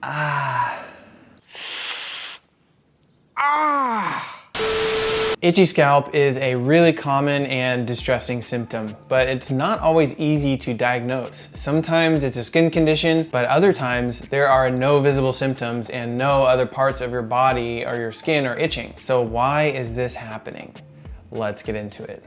Ah. Itchy scalp is a really common and distressing symptom, but it's not always easy to diagnose. Sometimes it's a skin condition, but other times there are no visible symptoms and no other parts of your body or your skin are itching. So why is this happening? Let's get into it.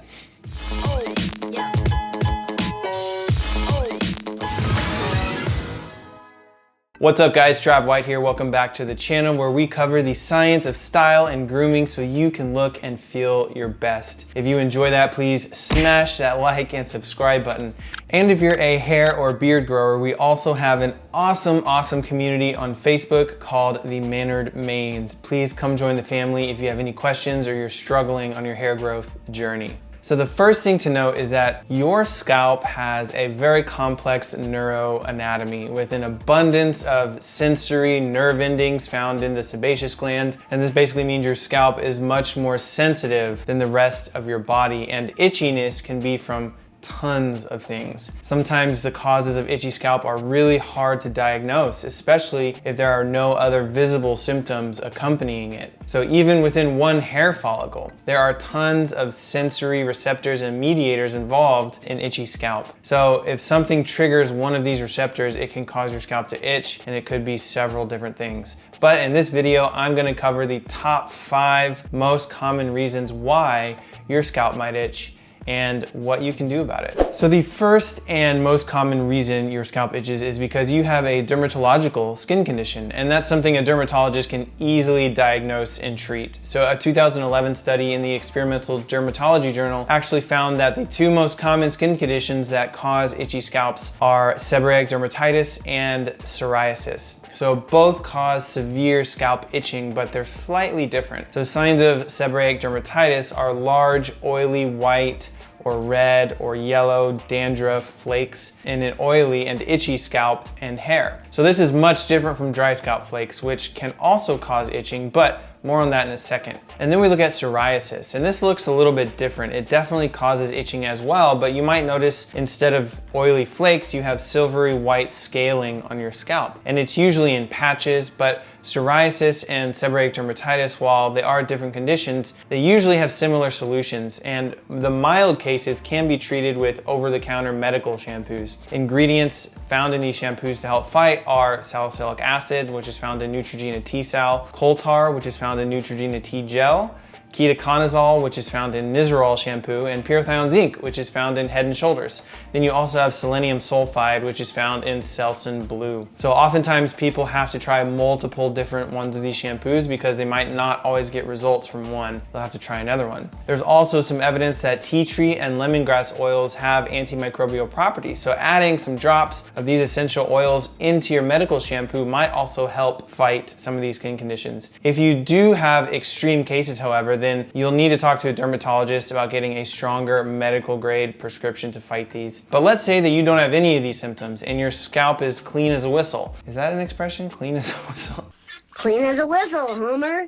What's up guys, Trav White here. Welcome back to the channel where we cover the science of style and grooming so you can look and feel your best. If you enjoy that, please smash that like and subscribe button. And if you're a hair or beard grower, we also have an awesome community on Facebook called the Mannered Mains. Please come join the family if you have any questions or you're struggling on your hair growth journey. So the first thing to note is that your scalp has a very complex neuroanatomy with an abundance of sensory nerve endings found in the sebaceous gland. And this basically means your scalp is much more sensitive than the rest of your body, and itchiness can be from tons of things. Sometimes the causes of itchy scalp are really hard to diagnose, especially if there are no other visible symptoms accompanying it. So even within one hair follicle, there are tons of sensory receptors and mediators involved in itchy scalp. So if something triggers one of these receptors, it can cause your scalp to itch, and it could be several different things. But in this video, I'm gonna cover the top 5 most common reasons why your scalp might itch and what you can do about it. So the first and most common reason your scalp itches is because you have a dermatological skin condition, and that's something a dermatologist can easily diagnose and treat. So a 2011 study in the Experimental Dermatology Journal actually found that the 2 most common skin conditions that cause itchy scalps are seborrheic dermatitis and psoriasis. So both cause severe scalp itching, but they're slightly different. So signs of seborrheic dermatitis are large, oily, white, or red or yellow dandruff flakes in an oily and itchy scalp and hair. So this is much different from dry scalp flakes, which can also cause itching, but more on that in a second. And then we look at psoriasis, and this looks a little bit different. It definitely causes itching as well, but you might notice instead of oily flakes, you have silvery white scaling on your scalp. And it's usually in patches, but psoriasis and seborrheic dermatitis, while they are different conditions, they usually have similar solutions, and the mild cases can be treated with over-the-counter medical shampoos. Ingredients found in these shampoos to help fight are salicylic acid, which is found in Neutrogena T-Sal, coal tar, which is found in Neutrogena T-Gel, ketoconazole, which is found in Nizoral shampoo, and pyrithione zinc, which is found in Head & Shoulders. Then you also have selenium sulfide, which is found in Selsun Blue. So oftentimes people have to try multiple different ones of these shampoos because they might not always get results from one. They'll have to try another one. There's also some evidence that tea tree and lemongrass oils have antimicrobial properties. So adding some drops of these essential oils into your medical shampoo might also help fight some of these skin conditions. If you do have extreme cases, however, then you'll need to talk to a dermatologist about getting a stronger medical grade prescription to fight these. But let's say that you don't have any of these symptoms and your scalp is clean as a whistle. Is that an expression? Clean as a whistle? Clean as a whistle, Homer.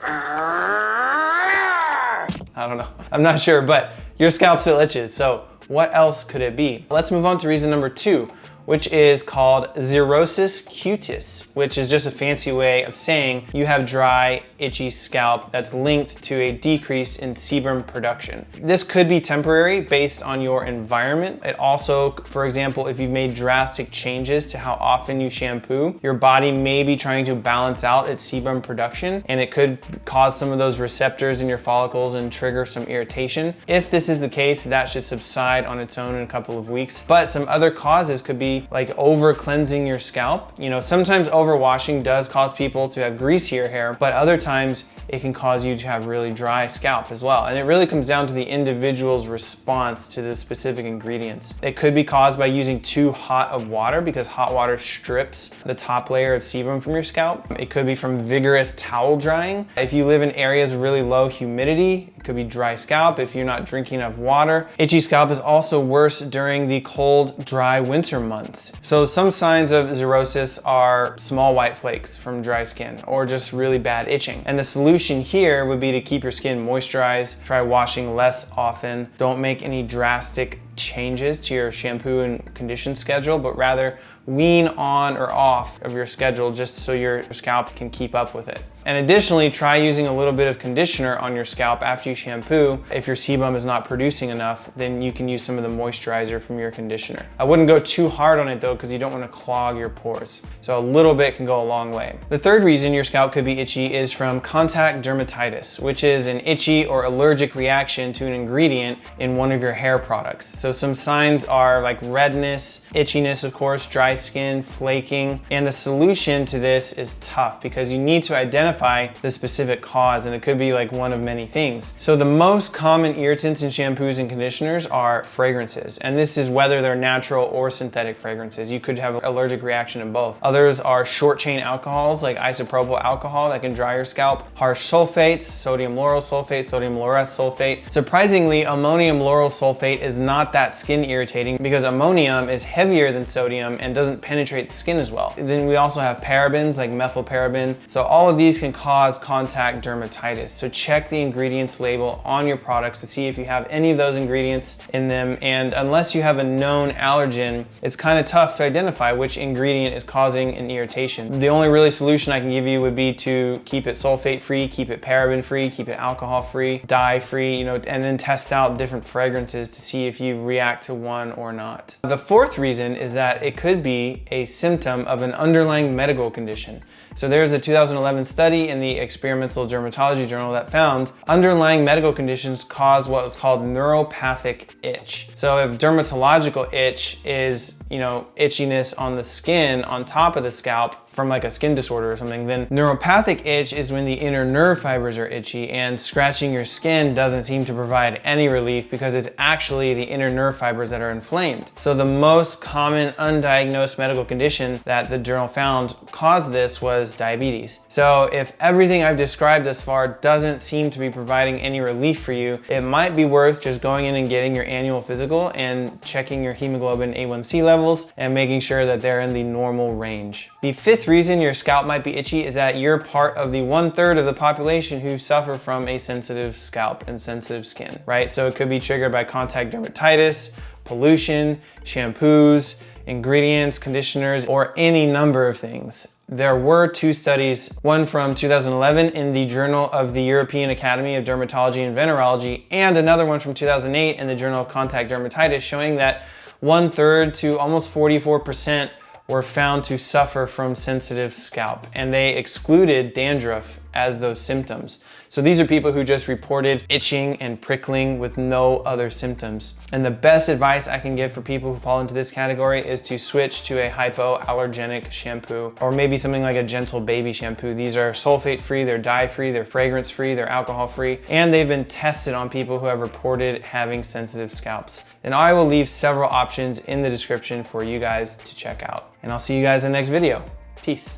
I don't know. I'm not sure, but your scalp still itches. So what else could it be? Let's move on to reason number 2, which is called Xerosis Cutis, which is just a fancy way of saying you have dry, itchy scalp that's linked to a decrease in sebum production. This could be temporary based on your environment. It also, for example, if you've made drastic changes to how often you shampoo, your body may be trying to balance out its sebum production, and it could cause some of those receptors in your follicles and trigger some irritation. If this is the case, that should subside on its own in a couple of weeks. But some other causes could be like over cleansing your scalp. You know, sometimes overwashing does cause people to have greasier hair, but other times it can cause you to have really dry scalp as well. And it really comes down to the individual's response to the specific ingredients. It could be caused by using too hot of water because hot water strips the top layer of sebum from your scalp. It could be from vigorous towel drying. If you live in areas of really low humidity, it could be dry scalp if you're not drinking enough water. Itchy scalp is also worse during the cold, dry winter months. So some signs of xerosis are small white flakes from dry skin or just really bad itching. And the solution here would be to keep your skin moisturized, try washing less often, don't make any drastic changes to your shampoo and condition schedule, but rather wean on or off of your schedule just so your scalp can keep up with it. And additionally, try using a little bit of conditioner on your scalp after you shampoo. If your sebum is not producing enough, then you can use some of the moisturizer from your conditioner. I wouldn't go too hard on it though, because you don't want to clog your pores. So a little bit can go a long way. The third reason your scalp could be itchy is from contact dermatitis, which is an itchy or allergic reaction to an ingredient in one of your hair products. So some signs are like redness, itchiness, of course, dry skin, flaking, and the solution to this is tough because you need to identify the specific cause, and it could be like one of many things. So the most common irritants in shampoos and conditioners are fragrances, and this is whether they're natural or synthetic fragrances. You could have an allergic reaction in both. Others are short chain alcohols like isopropyl alcohol that can dry your scalp, harsh sulfates, sodium lauryl sulfate, sodium laureth sulfate. Surprisingly, ammonium lauryl sulfate is not that skin irritating because ammonium is heavier than sodium and doesn't penetrate the skin as well. Then we also have parabens like methylparaben. So all of these can cause contact dermatitis. So check the ingredients label on your products to see if you have any of those ingredients in them. And unless you have a known allergen, it's kind of tough to identify which ingredient is causing an irritation. The only really solution I can give you would be to keep it sulfate free, keep it paraben free, keep it alcohol free, dye free, and then test out different fragrances to see if you react to one or not. The fourth reason is that it could be a symptom of an underlying medical condition. So there's a 2011 study in the Experimental Dermatology Journal that found underlying medical conditions cause what was called neuropathic itch. So if dermatological itch is, itchiness on the skin on top of the scalp from like a skin disorder or something, then neuropathic itch is when the inner nerve fibers are itchy, and scratching your skin doesn't seem to provide any relief because it's actually the inner nerve fibers that are inflamed. So the most common undiagnosed medical condition that the journal found caused this was diabetes. So if everything I've described thus far doesn't seem to be providing any relief for you, it might be worth just going in and getting your annual physical and checking your hemoglobin A1C levels and making sure that they're in the normal range. The fifth reason your scalp might be itchy is that you're part of the 1/3 of the population who suffer from a sensitive scalp and sensitive skin, right? So it could be triggered by contact dermatitis, pollution, shampoos, ingredients, conditioners, or any number of things. There were two studies, one from 2011 in the Journal of the European Academy of Dermatology and Venereology, and another one from 2008 in the Journal of Contact Dermatitis, showing that 1/3 to almost 44% were found to suffer from sensitive scalp, and they excluded dandruff as those symptoms. So these are people who just reported itching and prickling with no other symptoms. And the best advice I can give for people who fall into this category is to switch to a hypoallergenic shampoo, or maybe something like a gentle baby shampoo. These are sulfate free, they're dye free, they're fragrance free, they're alcohol free, and they've been tested on people who have reported having sensitive scalps. And I will leave several options in the description for you guys to check out. And I'll see you guys in the next video. Peace.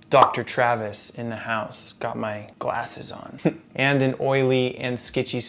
Dr. Travis in the house, got my glasses on. And an oily and sketchy